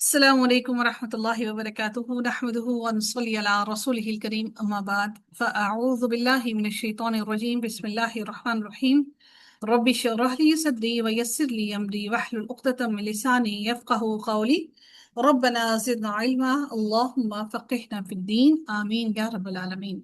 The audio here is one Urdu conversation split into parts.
السلام عليكم ورحمة الله وبركاته نحمده ونصلي على رسوله الكريم أما بعد فأعوذ بالله من الشيطان الرجيم بسم الله الرحمن الرحيم ربي اشرح لي صدري ويسر لي أمري واحلل عقدة من لساني يفقهوا قولي ربنا زدنا علما اللهم فقهنا في الدين آمين يا رب العالمين.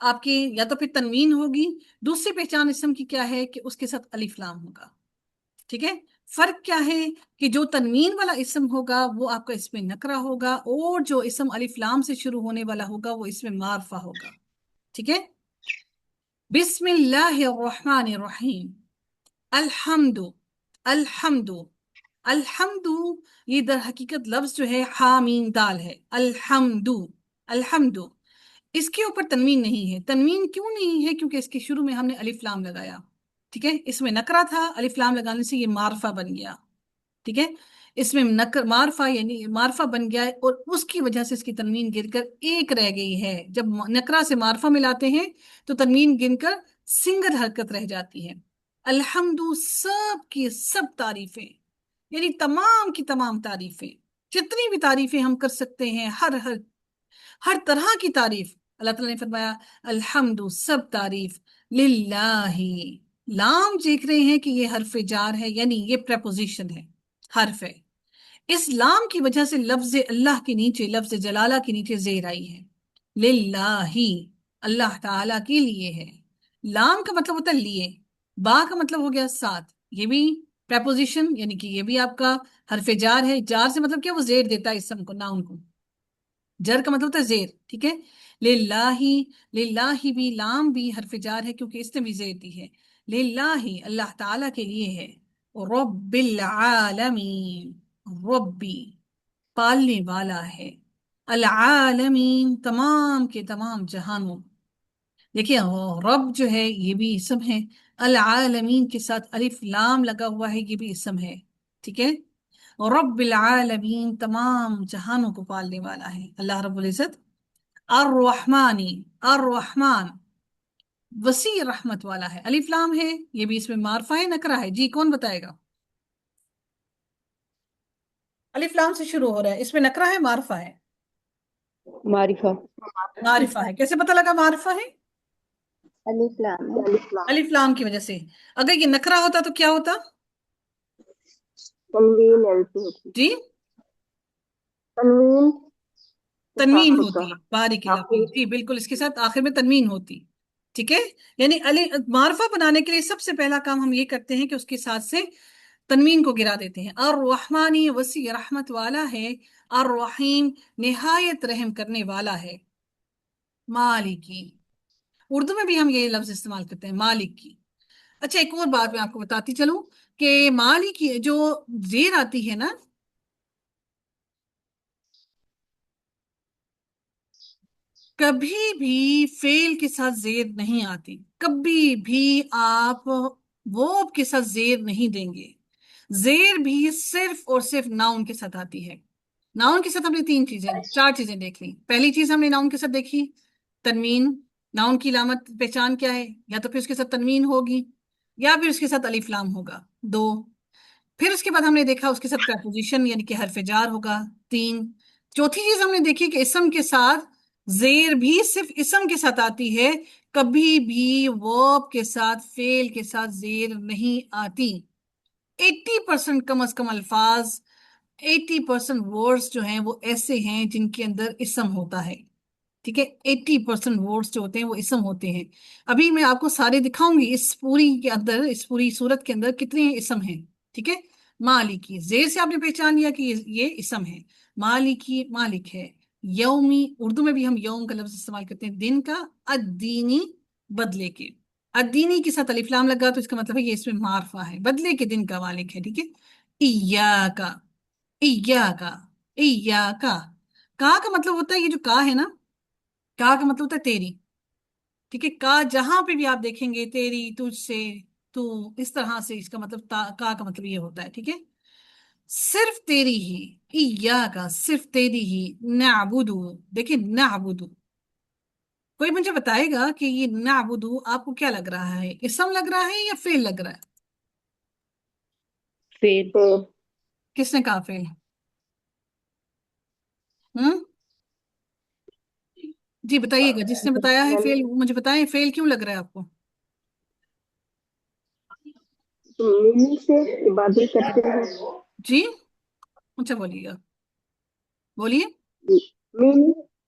آپ کی یا تو پھر تنوین ہوگی. دوسری پہچان اسم کی کیا ہے کہ اس کے ساتھ الف لام ہوگا. ٹھیک ہے. فرق کیا ہے کہ جو تنوین والا اسم ہوگا وہ آپ کا اسم نکرہ ہوگا، اور جو اسم الف لام سے شروع ہونے والا ہوگا وہ اسم معرفہ ہوگا. ٹھیک ہے. بسم اللہ الرحمن الرحیم. الحمد. الحمد. الحمد یہ در حقیقت لفظ جو ہے حامین دال ہے. الحمد. الحمد. اس کے اوپر تنوین نہیں ہے. تنوین کیوں نہیں ہے؟ کیونکہ اس کے شروع میں ہم نے الف لام لگایا. ٹھیک ہے. اس میں نکرہ تھا، الف لام لگانے سے یہ معرفہ بن گیا. ٹھیک ہے. اس میں معرفہ یعنی معرفہ بن گیا ہے، اور اس کی وجہ سے اس کی تنوین گر کر ایک رہ گئی ہے. جب نکرہ سے معرفہ ملاتے ہیں تو تنوین گن کر سنگل حرکت رہ جاتی ہے. الحمد سب کی سب تعریفیں، یعنی تمام کی تمام تعریفیں، جتنی بھی تعریفیں ہم کر سکتے ہیں، ہر طرح کی تعریف. اللہ تعالیٰ نے فرمایا الحمد سب تعریف للہ. لام دیکھ رہے ہیں کہ یہ حرف جار ہے، یعنی یہ پریپوزیشن ہے، حرف ہے. اس لام کی وجہ سے لفظ اللہ کے نیچے، لفظ جلالہ کے نیچے زیر آئی ہے. للہ اللہ تعالیٰ کے لیے ہے. لام کا مطلب ہوتا ہے لیے، با کا مطلب ہو گیا ساتھ. یہ بھی پریپوزیشن یعنی کہ یہ بھی آپ کا حرف جار ہے. جار سے مطلب کیا؟ وہ زیر دیتا ہے اسم کو، ناؤن کو. جر کا مطلب ہوتا ہے زیر. ٹھیک ہے. للہ. للہ بھی لام بھی حرف جار ہے کیونکہ اس نے بھی زیر دی ہے. للہ اللہ تعالیٰ کے لیے ہے. رب العالمین. ربی پالنے والا ہے. العالمین تمام کے تمام جہانوں. دیکھیے رب جو ہے یہ بھی اسم ہے. العالمین کے ساتھ الف لام لگا ہوا ہے، یہ بھی اسم ہے. ٹھیک ہے. رب العالمین تمام جہانوں کو پالنے والا ہے اللہ رب العزت. الرحمانی. الرحمن وسیع رحمت والا ہے. الف لام ہے، یہ بھی اس میں معرفہ ہے نکرہ ہے؟ جی کون بتائے گا؟ الف لام سے شروع ہو رہا ہے، اس میں نکرہ ہے معرفہ ہے؟ معرفہ. معرفہ ہے. کیسے پتہ لگا معرفہ ہے؟ الف لام ہے. الف لام کی وجہ سے. اگر یہ نکرہ ہوتا تو کیا ہوتا؟ تنوین الفی ہوتی. جی تنوین تنوین ہوتی. بارک اللہ فیک. جی بالکل، اس کے ساتھ آخر میں تنوین ہوتی. ٹھیک ہے. یعنی معرفہ بنانے کے لیے سب سے پہلا کام ہم یہ کرتے ہیں کہ اس کے ساتھ سے تنوین کو گرا دیتے ہیں. الرحمانی وسیع رحمت والا ہے. الرحیم نہایت رحم کرنے والا ہے. مالکی. اردو میں بھی ہم یہ لفظ استعمال کرتے ہیں مالک کی. اچھا ایک اور بات میں آپ کو بتاتی چلوں کہ مالک کی جو زیر آتی ہے نا، کبھی بھی فعل کے ساتھ زیر نہیں آتی. کبھی بھی آپ ووب کے ساتھ زیر نہیں دیں گے. زیر بھی صرف اور صرف ناؤن کے ساتھ آتی ہے. ناؤن کے ساتھ ہم نے چار چیزیں دیکھ لی. پہلی چیز ہم نے ناؤن کے ساتھ دیکھی تنوین. ناؤن کی علامت پہچان کیا ہے؟ یا تو پھر اس کے ساتھ تنوین ہوگی یا پھر اس کے ساتھ الف لام ہوگا. دو. پھر اس کے بعد ہم نے دیکھا اس کے ساتھ پریپوزیشن یعنی کہ حرف جار ہوگا. تین. چوتھی چیز ہم نے دیکھی کہ اسم کے ساتھ زیر بھی صرف اسم کے ساتھ آتی ہے، کبھی بھی ورب کے ساتھ فعل کے ساتھ زیر نہیں آتی. 80% کم از کم الفاظ، 80% ورڈز جو ہیں وہ ایسے ہیں جن کے اندر اسم ہوتا ہے. ٹھیک ہے. 80% ورڈز جو ہوتے ہیں وہ اسم ہوتے ہیں. ابھی میں آپ کو سارے دکھاؤں گی اس پوری کے اندر، اس پوری صورت کے اندر کتنے اسم ہیں. ٹھیک ہے. مالکی زیر سے آپ نے پہچان لیا کہ یہ اسم ہے. مالکی مالک ہے. یومی اردو میں بھی ہم یوم کا لفظ استعمال کرتے ہیں دن کا. الدینی بدلے کے. الدینی کے ساتھ الف لام لگا تو اس کا مطلب ہے یہ اس میں معرفہ ہے، بدلے کے دن کا مالک ہے. ٹھیک ہے. ایاکا. ایاکا. ایاکا. کا مطلب ہوتا ہے یہ جو کا ہے نا، کا مطلب ہوتا ہے تیری. ٹھیک ہے. کا جہاں پہ بھی آپ دیکھیں گے تیری، تجھ سے، تو اس طرح سے اس کا مطلب کا مطلب یہ ہوتا ہے. ٹھیک ہے. صرف تیری ہی. ایاکا صرف تیری ہی. نعبدو. دیکھیں نعبدو، کوئی مجھے بتائے گا کہ یہ نعبدو آپ کو کیا لگ رہا ہے؟ اسم لگ رہا ہے یا فعل لگ رہا ہے؟ فعل. کس نے کہا فعل؟ ہوں جی بتائیے گا، جس نے بتایا ہے فعل مجھے بتائیں فعل کیوں لگ رہا ہے آپ کو؟ ممی سے عبادت کرتے ہیں. جی اچھا بولیے گا، بولیے. ممی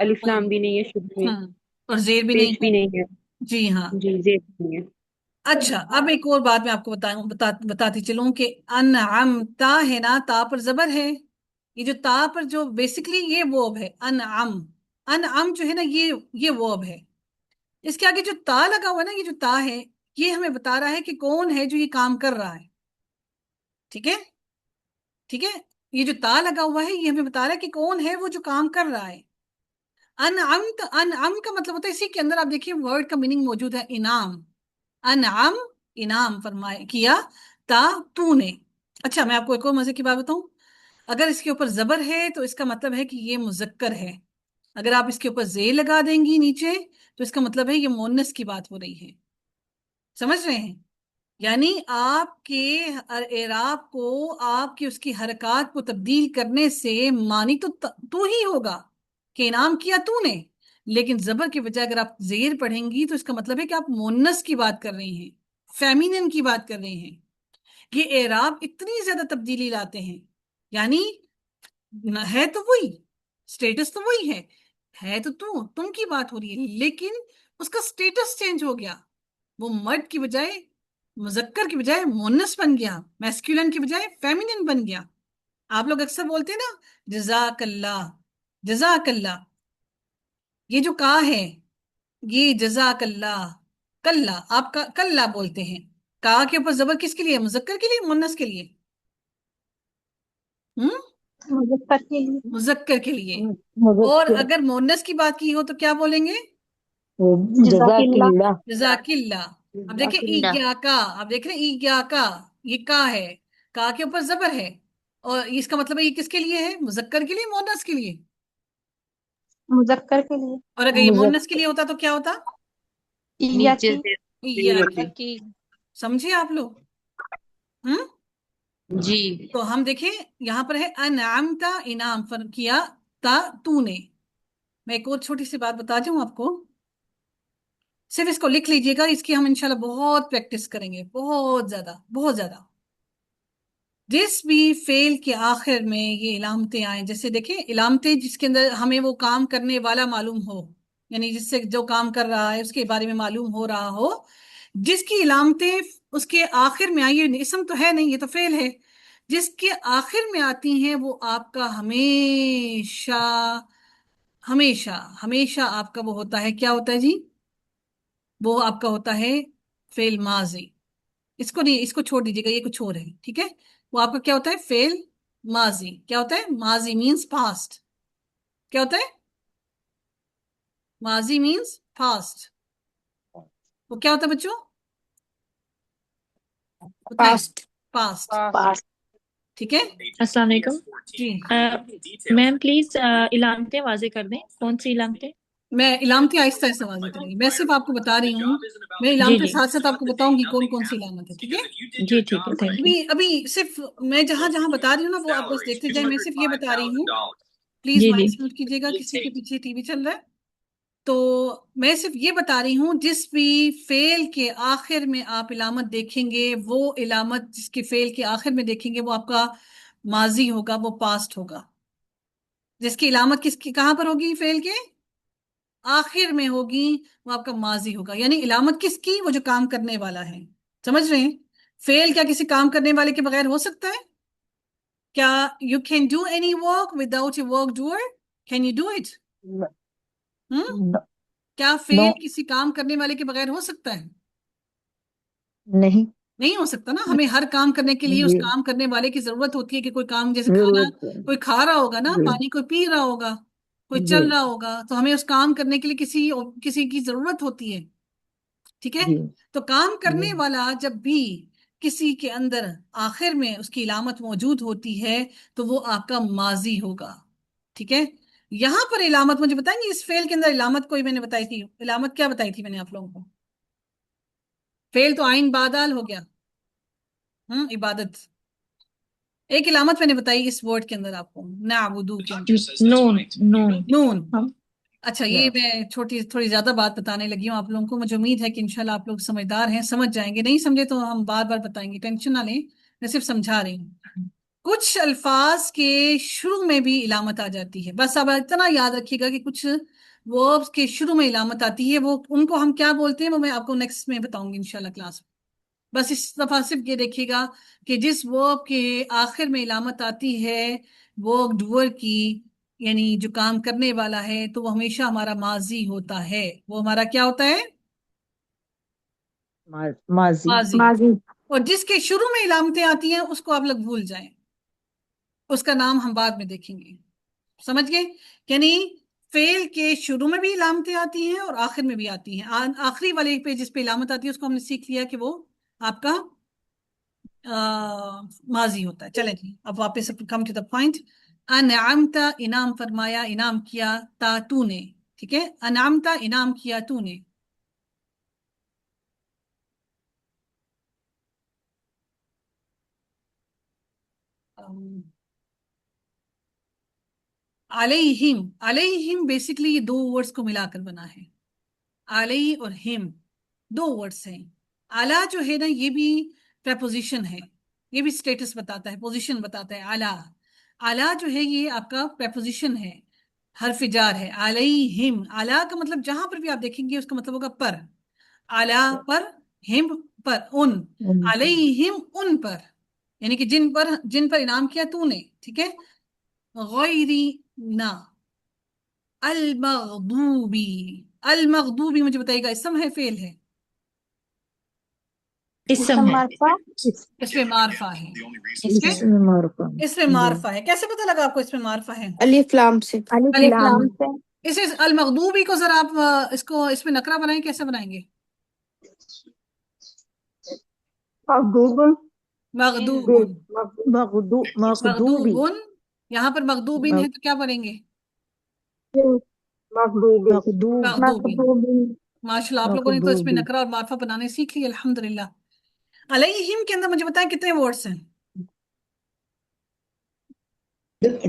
الف لام بھی نہیں ہے شروع میں، اور زیر بھی نہیں پیش بھی ہے. نہیں ہے. جی ہاں. جی زیر بھی نہیں ہے. اچھا اب ایک اور بات میں آپ کو بتاتی چلوں کہ انعم تا ہے نا، تا پر زبر ہے. یہ جو تا پر جو بیسکلی یہ ووب ہے انعم. انعم جو ہے نا یہ ووب ہے. اس کے آگے جو تا لگا ہوا ہے نا، یہ جو تا ہے یہ ہمیں بتا رہا ہے کہ کون ہے جو یہ کام کر رہا ہے. ٹھیک ہے، ٹھیک ہے. یہ جو تا لگا ہوا ہے یہ ہمیں بتا رہا ہے کہ کون ہے وہ جو کام کر رہا ہے. انعم کا مطلب ہوتا ہے، اسی کے اندر آپ دیکھیے ورڈ کا میننگ موجود ہے انعام. انعم انعام فرمائے کیا تا تو نے. اچھا میں آپ کو ایک اور مزے کی بات بتاؤں. اگر اس کے اوپر زبر ہے تو اس کا مطلب ہے کہ یہ مذکر ہے. اگر آپ اس کے اوپر زیر لگا دیں گی نیچے تو اس کا مطلب ہے یہ مؤنث کی بات ہو رہی ہے. سمجھ رہے ہیں؟ یعنی آپ کے اعراب کو، آپ کی اس کی حرکات کو تبدیل کرنے سے معنی تو ہی ہوگا کہ انعام کیا تو نے، لیکن زبر کے بجائے اگر آپ زیر پڑھیں گی تو اس کا مطلب ہے کہ آپ مؤنث کی بات کر رہی ہیں، فیمینن کی بات کر رہی ہیں. یہ اعراب اتنی زیادہ تبدیلی لاتے ہیں. یعنی ہے تو وہی، سٹیٹس تو وہی ہے تو تم کی بات ہو رہی ہے، لیکن اس کا سٹیٹس چینج ہو گیا. وہ مرد کی بجائے، مذکر کی بجائے مؤنث بن گیا، میسکولن کی بجائے فیمینن بن گیا. آپ لوگ اکثر بولتے ہیں نا جزاک اللہ، جزاک اللہ. یہ جو کا ہے یہ جزاک اللہ، کلّا آپ کا کلّا بولتے ہیں. کا کے اوپر زبر کس کے لیے؟ مذکر کے لیے، مؤنث کے لیے؟ مظفر کے لیے. مذکر کے لیے. اور مظفر. اگر مؤنث کی بات کی ہو تو کیا بولیں گے؟ جزاک اللہ. جزاک اللہ. اب دیکھیں ایاکا، اب دیکھ رہے ہیں ایاکا، یہ کا ہے، کا کے اوپر زبر ہے، اور اس کا مطلب ہے یہ کس کے لیے ہے؟ مذکر کے لیے، مؤنث کے لیے؟ مذکر کے لیے. اور اگر یہ مؤنث کے لیے ہوتا تو کیا ہوتا؟ نیچے ایاکی. سے. ایاکی. سمجھے آپ لوگ؟ جی تو ہم دیکھیں یہاں پر ہے انعمتا، انعام کیا تا تو نے. میں ایک اور چھوٹی سی بات بتا دوں آپ کو، صرف اس کو لکھ لیجئے گا، اس کی ہم انشاءاللہ بہت پریکٹس کریں گے، بہت زیادہ بہت زیادہ. جس بھی فعل کے آخر میں یہ علامتیں آئیں، جیسے دیکھیں علامتیں جس کے اندر ہمیں وہ کام کرنے والا معلوم ہو، یعنی جس سے جو کام کر رہا ہے اس کے بارے میں معلوم ہو رہا ہو، جس کی علامتیں اس کے آخر میں آئی، اسم تو ہے نہیں، یہ تو فعل ہے، جس کے آخر میں آتی ہیں وہ آپ کا ہمیشہ ہمیشہ ہمیشہ آپ کا وہ ہوتا ہے، کیا ہوتا ہے جی؟ وہ آپ کا ہوتا ہے فعل ماضی. اس کو نہیں، اس کو چھوڑ دیجیے گا، یہ کچھ اور ہے. ٹھیک ہے، وہ آپ کا کیا ہوتا ہے؟ فعل ماضی. کیا ہوتا ہے؟ ماضی مینز پاسٹ. کیا ہوتا ہے؟ ماضی مینز پاسٹ. وہ کیا ہوتا ہے بچوں؟ پاسٹ. پاسٹ. پاسٹ. ٹھیک ہے السلام علیکم جی. میم پلیز علامتیں واضح کر دیں، کون سی علامتیں؟ میں علامتیں آہستہ آہستہ واضح کریں گی، میں صرف آپ کو بتا رہی ہوں، میں جی علامتیں جی ساتھ ساتھ آپ کو بتاؤں گی کون کون سی علامت ہے. ٹھیک ہے، جی ٹھیک ہے، تھینک یو. ابھی صرف میں جہاں جہاں بتا رہی ہوں نا وہ آپ بس دیکھتے جائیں. میں صرف یہ بتا رہی ہوں، پلیز جی جی مائنڈ نوٹ کیجیے گا، کسی کے پیچھے ٹی وی چل رہا ہے. تو میں صرف یہ بتا رہی ہوں جس بھی فعل کے آخر میں آپ علامت دیکھیں گے، وہ علامت جس کے فعل کے آخر میں دیکھیں گے وہ آپ کا ماضی ہوگا، وہ پاسٹ ہوگا. جس کی علامت کس کی کہاں پر ہوگی؟ فعل کے آخر میں ہوگی، وہ آپ کا ماضی ہوگا. یعنی علامت کس کی؟ وہ جو کام کرنے والا ہے. سمجھ رہے ہیں؟ فعل کیا کسی کام کرنے والے کے بغیر ہو سکتا ہے؟ کیا you can do any work without a work doer? Can you do it? کیا فعل کسی کام کرنے والے کے بغیر ہو سکتا ہے؟ نہیں. نہیں ہو سکتا نا. ہمیں ہر کام کرنے کے لیے اس کام کرنے والے کی ضرورت ہوتی ہے. کہ کوئی کام جیسے کھانا، کوئی کھا رہا ہوگا نا، پانی کوئی پی رہا ہوگا، کوئی چل رہا ہوگا، تو ہمیں اس کام کرنے کے لیے کسی کی ضرورت ہوتی ہے. ٹھیک ہے، تو کام کرنے والا جب بھی کسی کے اندر آخر میں اس کی علامت موجود ہوتی ہے تو وہ آپ کا ماضی ہوگا. ٹھیک ہے، یہاں پر علامت مجھے بتائیں گے اس فعل کے اندر علامت کوئی میں نے بتائی تھی؟ علامت کیا بتائی تھی میں نے آپ لوگوں کو؟ فعل تو آئین بادال ہو گیا، عبادت. ایک علامت میں نے بتائی اس ورڈ کے اندر آپ کو، نعبدو کے اندر، نون. نون. اچھا یہ میں تھوڑی زیادہ بات بتانے لگی ہوں آپ لوگوں کو. مجھے امید ہے کہ انشاءاللہ آپ لوگ سمجھدار ہیں، سمجھ جائیں گے. نہیں سمجھے تو ہم بار بار بتائیں گے، ٹینشن نہ لیں، میں صرف سمجھا رہی ہوں. کچھ الفاظ کے شروع میں بھی علامت آ جاتی ہے. بس اب اتنا یاد رکھیے گا کہ کچھ وربس کے شروع میں علامت آتی ہے، وہ ان کو ہم کیا بولتے ہیں وہ میں آپ کو نیکسٹ میں بتاؤں گی انشاءاللہ کلاس میں. بس اس دفعہ صرف یہ دیکھیے گا کہ جس ورب کے آخر میں علامت آتی ہے وہ ڈوور کی، یعنی جو کام کرنے والا ہے، تو وہ ہمیشہ ہمارا ماضی ہوتا ہے. وہ ہمارا کیا ہوتا ہے؟ ماضی. ماضی. اور جس کے شروع میں علامتیں آتی ہیں اس کو آپ لوگ بھول جائیں، اس کا نام ہم بعد میں دیکھیں گے. سمجھ گئے؟ یعنی فعل کے شروع میں بھی علامتیں آتی ہیں اور آخر میں بھی آتی ہیں. آخری والے پہ جس پہ علامت آتی ہے اس کو ہم نے سیکھ لیا کہ وہ آپ کا ماضی ہوتا ہے. چلیں جی اب واپس کم ٹو دا پوائنٹ. انعمتا انعام فرمایا، انعام کیا، تا تو نے. ٹھیک ہے، انعمتا انعام کیا تو نے. علیہم، علیہم بیسکلی یہ دو ورڈز کو ملا کر بنا ہے. علی اور ہم دو ورڈز ہیں. اعلیٰ جو ہے نا یہ بھی پریپوزیشن ہے، یہ بھی سٹیٹس بتاتا ہے، پوزیشن بتاتا ہے. اعلیٰ، اعلیٰ جو ہے یہ آپ کا پریپوزیشن ہے، حرف جار ہے. علیہم، اعلیٰ کا مطلب جہاں پر بھی آپ دیکھیں گے اس کا مطلب ہوگا پر. اعلیٰ پر، ہم پر، ان. علیہم ان پر، یعنی کہ جن پر انعام کیا تو نے. ٹھیک ہے. غیری نہ، المغضوبی، المغضوبی مجھے بتائیے گا اسم ہے فعل ہے؟ اسم ہے. اس میں معرفہ ہے. اس میں معرفہ ہے. کیسے پتہ لگا آپ کو اس میں معرفہ ہے؟ الف لام سے. الف لام سے. اس المغضوبی کو ذرا آپ اس کو اس میں نکرہ بنائیں، کیسے بنائیں گے؟ مغضوب، مغضوب، مغضوبی. مغضوب. یہاں پر مغضوبین ہے تو کیا پڑھیں گے؟ مغضوب، مغضوبین. ماشاء اللہ آپ لوگوں نے تو اس میں مغضوبی. نکرہ اور معرفہ بنانے سیکھ لی الحمدللہ. علیہم کے اندر مجھے بتائیں کتنے ورڈز ہیں؟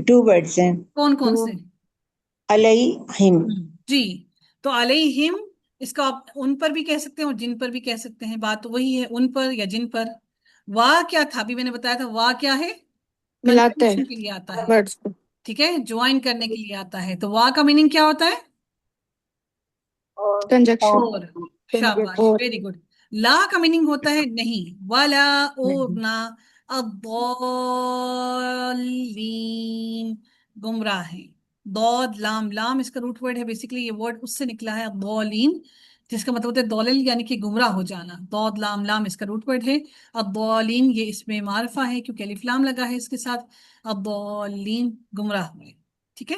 2 words ہیں. کون کون سے؟ علیہم. جی. تو علیہم اس کا آپ ان پر بھی کہہ سکتے ہیں اور جن پر بھی کہہ سکتے ہیں. بات تو وہی ہے، ان پر یا جن پر. وا کیا تھا؟ ابھی میں نے بتایا تھا وا کیا ہے؟ ملاتے ہیں کنجنکشن کے لیے آتا ہے. ورڈز کو. ٹھیک ہے، جوائن کرنے کے لیے آتا ہے. تو وا کا میننگ کیا ہوتا ہے؟ کنجکشن. اور. شاباش، اور. Very good. لا کا میننگ ہوتا ہے نہیں. ولا اور نہ. الضالین، گمراہ ہیں. ضاد لام، لام اس کا روٹ ورڈ ہے. بیسیکلی یہ ورڈ اس سے نکلا ہے الضالین، جس کا مطلب ہوتا ہے دولل یعنی کہ گمراہ ہو جانا. ضاد لام، لام اس کا روٹ ورڈ ہے. الضالین یہ اس میں معرفہ ہے کیونکہ الف لام لگا ہے اس کے ساتھ. الضالین گمراہ ہوئے. ٹھیک ہے.